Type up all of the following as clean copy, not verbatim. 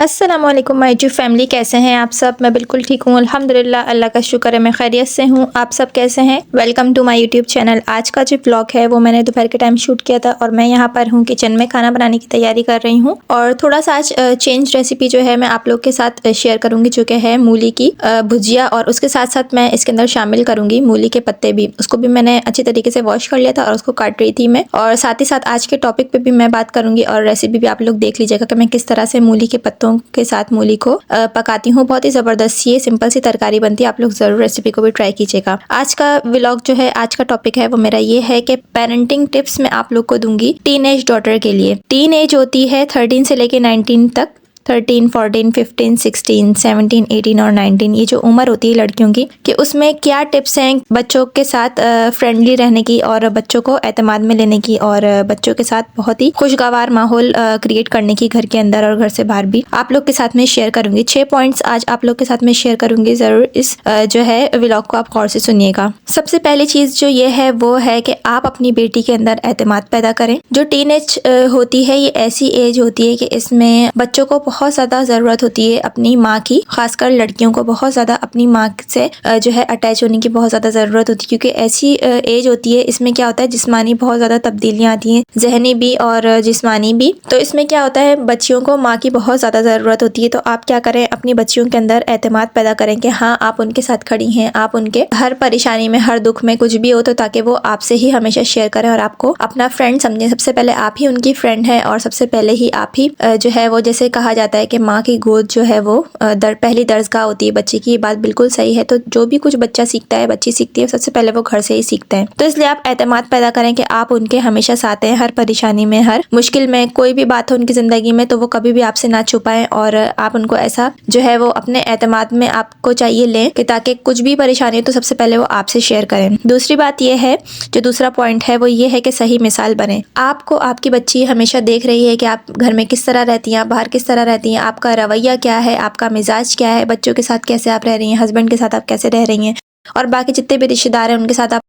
अस्सलामुअलैकुम my ji family, कैसे हैं आप सब। मैं बिल्कुल ठीक हूँ अल्हम्दुलिल्लाह, अल्लाह का शुक्र है, मैं खैरियत से हूँ। आप सब कैसे हैं? Welcome to my YouTube channel. आज का जो व्लॉग है वो मैंने दोपहर के टाइम शूट किया था और मैं यहाँ पर हूँ किचन में खाना बनाने की तैयारी कर रही हूँ। और थोड़ा सा आज चेंज रेसिपी जो है मैं आप लोग के साथ शेयर करूँगी, जो कि है मूली की भुजिया। और उसके साथ साथ मैं इसके अंदर शामिल करूँगी मूली के पत्ते भी। उसको भी मैंने अच्छी तरीके से वॉश कर लिया था और उसको काट रही थी मैं। और साथ ही साथ आज के टॉपिक पे भी मैं बात करूँगी और रेसिपी भी आप लोग देख लीजिएगा कि मैं किस तरह से मूली के पत्तों के साथ मूली को पकाती हूँ। बहुत ही ज़बरदस्त ये सिंपल सी तरकारी बनती है। आप लोग ज़रूर रेसिपी को भी ट्राई कीजिएगा। आज का व्लॉग जो है, आज का टॉपिक है वो मेरा ये है कि पेरेंटिंग टिप्स मैं आप लोग को दूंगी टीनेज डॉटर के लिए। टीन एज होती है 13 से लेके 19 तक। 13, 14, 15, 16, 17, 18 और 19, ये जो उम्र होती है लड़कियों की, कि उसमें क्या टिप्स हैं बच्चों के साथ फ्रेंडली रहने की और बच्चों को एतमाद में लेने की और बच्चों के साथ बहुत ही खुशगवार माहौल क्रिएट करने की, घर के अंदर और घर से बाहर भी। आप लोग के साथ में शेयर करूंगी 6 पॉइंट्स आज आप लोग के साथ में शेयर करूंगी। जरूर इस जो है व्लॉग को आप गौर से सुनिएगा। सबसे पहली चीज जो ये है वो है कि आप अपनी बेटी के अंदर एतमाद पैदा करें। जो टीनेज होती है ये ऐसी एज होती है कि इसमें बच्चों को बहुत ज़्यादा ज़रूरत होती है अपनी माँ की, खासकर लड़कियों को बहुत ज़्यादा अपनी माँ से जो है अटैच होने की बहुत ज़्यादा ज़रूरत होती है। क्योंकि ऐसी एज होती है, इसमें क्या होता है, जिस्मानी बहुत ज़्यादा तब्दीलियाँ आती हैं, जहनी भी और जिस्मानी भी। तो इसमें क्या होता है, बच्चियों को माँ की बहुत ज़्यादा ज़रूरत होती है। तो आप क्या करें, अपनी बच्चियों के अंदर एतमाद पैदा करें कि हाँ आप उनके साथ खड़ी हैं, आप उनके हर परेशानी में, हर दुख में, कुछ भी हो तो ताकि वो आपसे ही हमेशा शेयर करें और आपको अपना फ्रेंड समझें। सबसे पहले आप ही उनकी फ्रेंड है और सबसे पहले ही आप ही जो है वो, जैसे कहा जाता है कि माँ की गोद जो है वो पहली दरसगाह होती है बच्चे की। ये बात बिल्कुल सही है। तो जो भी कुछ बच्चा सीखता है, बच्ची सीखती है, सबसे पहले वो घर से ही सीखते हैं। तो इसलिए आप एतमाद पैदा करें कि आप उनके हमेशा साथ हैं, हर परेशानी में, हर मुश्किल में। कोई भी बात हो उनकी जिंदगी में तो वो कभी भी आपसे ना छुपाएं और आप उनको ऐसा जो है वो अपने एतमाद में आपको चाहिए लें कि ताकि कुछ भी परेशानी हो तो सबसे पहले वो आपसे शेयर करें। दूसरी बात यह है, जो दूसरा पॉइंट है वो ये है कि सही मिसाल बने। आपको आपकी बच्ची हमेशा देख रही है कि आप घर में किस तरह रहती हैं, आप बाहर किस तरह रहती हैं, आपका रवैया क्या है, आपका मिजाज क्या है, बच्चों के साथ कैसे आप रह रही हैं, हस्बैंड के साथ आप कैसे रह रही हैं और बाकी जितने भी रिश्तेदार हैं उनके साथ आप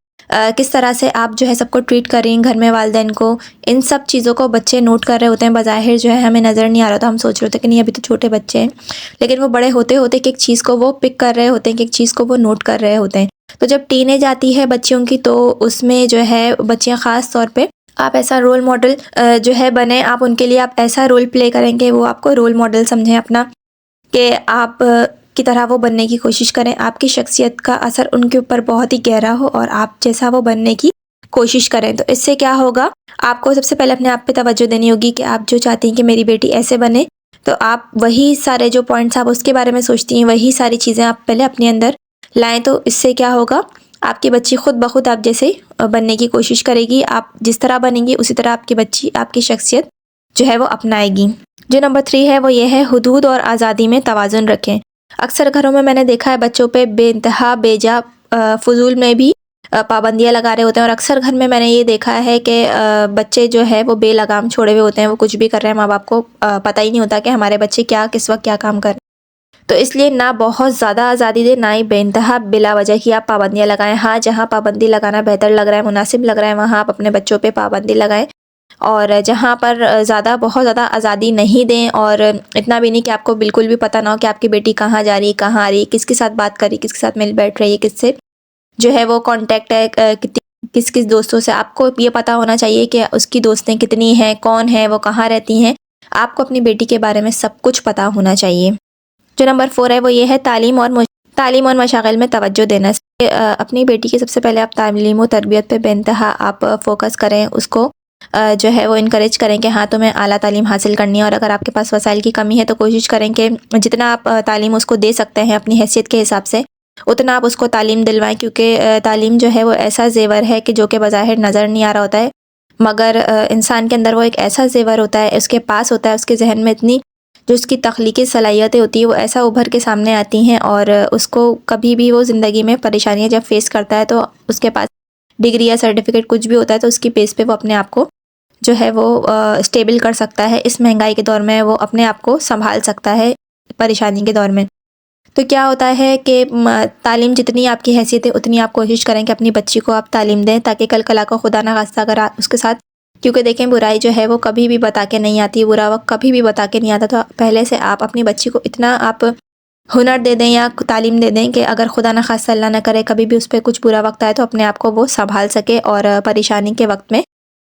किस तरह से आप जो है सबको ट्रीट कर रही हैं, घर में वालिदैन को। इन सब चीज़ों को बच्चे नोट कर रहे होते हैं। बज़ाहिर जो है हमें नज़र नहीं आ रहा था, हम सोच रहे थे कि नहीं अभी तो छोटे बच्चे हैं, लेकिन वो बड़े होते होते एक चीज़ को वो पिक कर रहे होते हैं, एक चीज़ को वो नोट कर रहे होते हैं। तो जब टीनेज आती है बच्चियों की तो उसमें जो है बच्चियाँ ख़ास तौर पर आप ऐसा रोल मॉडल जो है बने, आप उनके लिए आप ऐसा रोल प्ले करेंगे, वो आपको रोल मॉडल समझें अपना, कि आप की तरह वो बनने की कोशिश करें। आपकी शख्सियत का असर उनके ऊपर बहुत ही गहरा हो और आप जैसा वो बनने की कोशिश करें। तो इससे क्या होगा, आपको सबसे पहले अपने आप पे तवज्जो देनी होगी कि आप जो चाहती हैं कि मेरी बेटी ऐसे बने, तो आप वही सारे जो पॉइंट्स आप उसके बारे में सोचती हैं, वही सारी चीज़ें आप पहले अपने अंदर लाएँ। तो इससे क्या होगा, आपकी बच्ची खुद ब खुद आप जैसे बनने की कोशिश करेगी। आप जिस तरह बनेंगी उसी तरह आपकी बच्ची आपकी शख्सियत जो है वो अपनाएगी। जो नंबर 3 है वो ये है, हुदूद और आज़ादी में तवाज़ुन रखें। अक्सर घरों में मैंने देखा है बच्चों पे बेइंतहा बेजा फजूल में भी पाबंदियाँ लगा रहे होते हैं। और अक्सर घर में मैंने ये देखा है कि बच्चे जो है वो बेलगाम छोड़े हुए होते हैं, वो कुछ भी कर रहे हैं, माँ बाप को पता ही नहीं होता कि हमारे बच्चे क्या किस वक्त क्या काम कर रहे हैं। तो इसलिए ना बहुत ज़्यादा आज़ादी दें, ना ही बेइंतहा बिला वजह की आप पाबंदियाँ लगाएं। हाँ, जहाँ पाबंदी लगाना बेहतर लग रहा है, मुनासिब लग रहा है, वहाँ आप अपने बच्चों पे पाबंदी लगाएं। और जहाँ पर ज़्यादा बहुत ज़्यादा आज़ादी नहीं दें और इतना भी नहीं कि आपको बिल्कुल भी पता ना हो कि आपकी बेटी कहाँ जा रही है, कहाँ आ रही है, किसके साथ बात कर रही है, किसके साथ मिल बैठ रही है, किससे जो है वो कांटेक्ट है, कितनी किस किस दोस्तों से। आपको ये पता होना चाहिए कि उसकी दोस्तें कितनी हैं, कौन है, वो कहाँ रहती हैं। आपको अपनी बेटी के बारे में सब कुछ पता होना चाहिए। जो नंबर 4 है वो ये है, तालीम और मशागिल में तवज्जो देना। अपनी बेटी की सबसे पहले आप तालीम और तरबियत पे बेइंतहा आप फोकस करें, उसको जो है वो इनकरेज करें कि हाँ तुम्हें आला तालीम हासिल करनी है। और अगर आपके पास वसाइल की कमी है तो कोशिश करें कि जितना आप तालीम उसको दे सकते हैं अपनी हैसियत के हिसाब से, उतना आप उसको तालीम दिलवाएं। क्योंकि तालीम जो है वो ऐसा जेवर है कि जो कि बज़ाहिर नज़र नहीं आ रहा होता है, मगर इंसान के अंदर वो एक ऐसा जेवर होता है, उसके पास होता है, उसके जहन में इतनी जो उसकी तख्लीकी सलाहियतें होती है वो ऐसा उभर के सामने आती हैं। और उसको कभी भी वो ज़िंदगी में परेशानियाँ जब फेस करता है तो उसके पास डिग्री या सर्टिफिकेट कुछ भी होता है तो उसकी बेस पे वो अपने आप को जो है वो स्टेबल कर सकता है। इस महंगाई के दौर में वो अपने आप को संभाल सकता है परेशानी के दौर में। तो क्या होता है कि तालीम जितनी आपकी हैसियत है उतनी आप कोशिश करें कि अपनी बच्ची को आप तालीम दें, ताकि कल कला को खुदा ना खास्ता अगर उसके साथ क्योंकि देखें बुराई जो है वो कभी भी बता के नहीं आती, बुरा वक्त कभी भी बता के नहीं आता। तो पहले से आप अपनी बच्ची को इतना आप हुनर दे दें या तालीम दे दें कि अगर खुदा न खास्ता अल्लाह ना करे कभी भी उस पर कुछ बुरा वक्त आए तो अपने आप को वो संभाल सके और परेशानी के वक्त में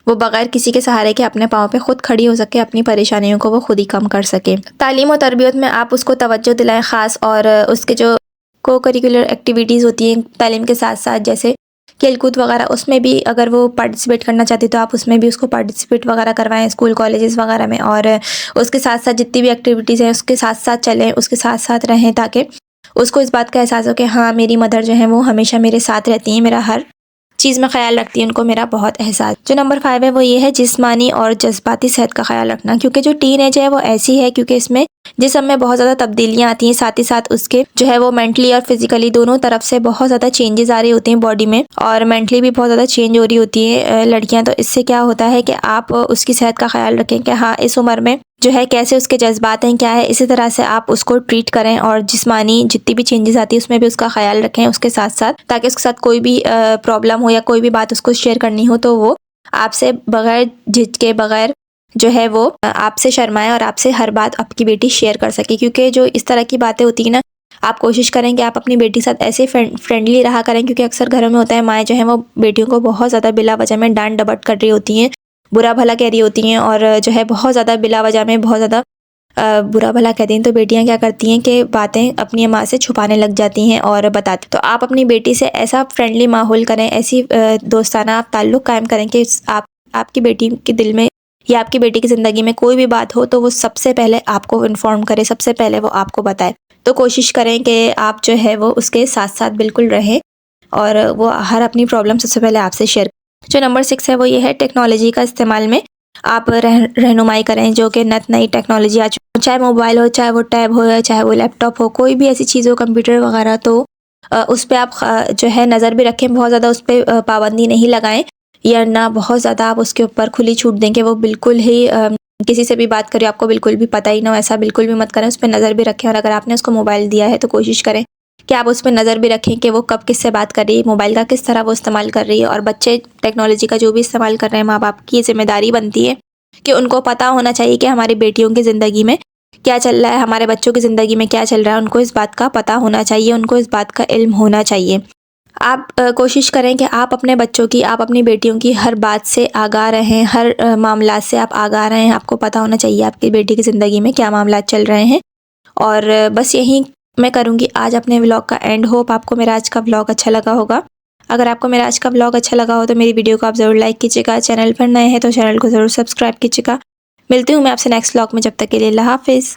वो बगैर किसी के सहारे के अपने पाँव पे खुद खड़ी हो सके, अपनी परेशानियों को वो खुद ही कम कर सके। तालीम और तरबियत में आप उसको तवज्जो दिलाएं ख़ास, और उसके जो को करिकुलर एक्टिविटीज़ होती हैं तालीम के साथ साथ, जैसे खेलकूद वगैरह, उसमें भी अगर वो पार्टिसिपेट करना चाहती तो आप उसमें भी उसको पार्टिसिपेट वगैरह करवाएं स्कूल कॉलेजेस वगैरह में। और उसके साथ साथ जितनी भी एक्टिविटीज़ हैं उसके साथ साथ चलें, उसके साथ साथ रहें, ताकि उसको इस बात का एहसास हो कि हाँ मेरी मदर जो है वो हमेशा मेरे साथ रहती हैं, मेरा हर चीज़ में ख्याल रखती है, उनको मेरा बहुत एहसास। जो नंबर 5 है वो ये है जिस्मानी और जज्बाती सेहत का ख्याल रखना। क्योंकि जो टीन एज है वो ऐसी है क्योंकि इसमें जिस्म में बहुत ज़्यादा तब्दीलियाँ आती हैं, साथ ही साथ उसके जो है वो मेंटली और फिजिकली दोनों तरफ से बहुत ज़्यादा चेंजेस आ रही होती हैं बॉडी में, और मेंटली भी बहुत ज़्यादा चेंज हो रही होती है लड़कियाँ। तो इससे क्या होता है कि आप उसकी सेहत का ख्याल रखें कि हाँ इस उम्र में जो है कैसे उसके जज्बात हैं, क्या है, इसी तरह से आप उसको ट्रीट करें। और जिस्मानी जितनी भी चेंजेस आती है उसमें भी उसका ख्याल रखें उसके साथ साथ, ताकि उसके साथ कोई भी प्रॉब्लम हो या कोई भी बात उसको शेयर करनी हो तो वो आपसे बगैर झिझके, बगैर जो है वो आपसे शर्माए और आपसे हर बात आपकी बेटी शेयर कर सके। क्योंकि जो इस तरह की बातें होती है ना, आप कोशिश करें कि आप अपनी बेटी के साथ ऐसे फ्रेंडली रहा करें, क्योंकि अक्सर घरों में होता है माएँ जो है वो बेटियों को बहुत ज़्यादा बिला वजह में डांट डपट कर रही होती हैं, बुरा भला कह रही होती हैं, और जो है बहुत ज़्यादा बिला वजह में बहुत ज़्यादा बुरा भला कहती हैं। तो बेटियां क्या करती हैं कि बातें अपनी माँ से छुपाने लग जाती हैं और बताती। तो आप अपनी बेटी से ऐसा फ्रेंडली माहौल करें, ऐसी दोस्ताना आप ताल्लुक़ कायम करें कि आपकी बेटी के दिल में या आपकी बेटी की ज़िंदगी में कोई भी बात हो तो वो सबसे पहले आपको इन्फॉर्म करे, सबसे पहले वो आपको बताए। तो कोशिश करें कि आप जो है वो उसके साथ साथ बिल्कुल रहें और वो हर अपनी प्रॉब्लम सबसे पहले आपसे शेयर। जो नंबर 6 है वो ये है टेक्नोलॉजी का इस्तेमाल में आप रहनुमाई करें, जो कि नत नई टेक्नोलॉजी आ चुकी है, चाहे मोबाइल हो, चाहे वो टैब हो, या चाहे वो लैपटॉप हो, कोई भी ऐसी चीज़ हो, कंप्यूटर वगैरह। तो उस पर आप जो है नज़र भी रखें, बहुत ज़्यादा उस पर पाबंदी नहीं लगाएं, या ना बहुत ज़्यादा आप उसके ऊपर खुली छूट दें कि वो बिल्कुल ही किसी से भी बात करें आपको बिल्कुल भी पता ही ना हो, ऐसा बिल्कुल भी मत करें। उस पर नज़र भी रखें, और अगर आपने उसको मोबाइल दिया है तो कोशिश करें कि आप उस पर नज़र भी रखें कि वो कब किससे बात कर रही है, मोबाइल का किस तरह वो इस्तेमाल कर रही है। और बच्चे टेक्नोलॉजी का जो भी इस्तेमाल कर रहे हैं, माँ बाप की ये जिम्मेदारी बनती है कि उनको पता होना चाहिए कि हमारी बेटियों की ज़िंदगी में क्या चल रहा है, हमारे बच्चों की ज़िंदगी में क्या चल रहा है, उनको इस बात का पता होना चाहिए, उनको इस बात का इल्म होना चाहिए। आप कोशिश करें कि आप अपने बच्चों की, आप अपनी बेटियों की हर बात से आगाह रहें, हर मामला से आप आगाह रहें। आपको पता होना चाहिए आपकी बेटी की ज़िंदगी में क्या मामला चल रहे हैं। और बस यही मैं करूँगी आज अपने व्लॉग का एंड। होप आपको मेरा आज का व्लॉग अच्छा लगा होगा। अगर आपको मेरा आज का व्लॉग अच्छा लगा हो तो मेरी वीडियो को आप ज़रूर लाइक कीजिएगा। चैनल पर नए हैं तो चैनल को ज़रूर सब्सक्राइब कीजिएगा। मिलती हूँ मैं आपसे नेक्स्ट व्लॉग में, जब तक के लिए अल्लाह हाफ़िज़।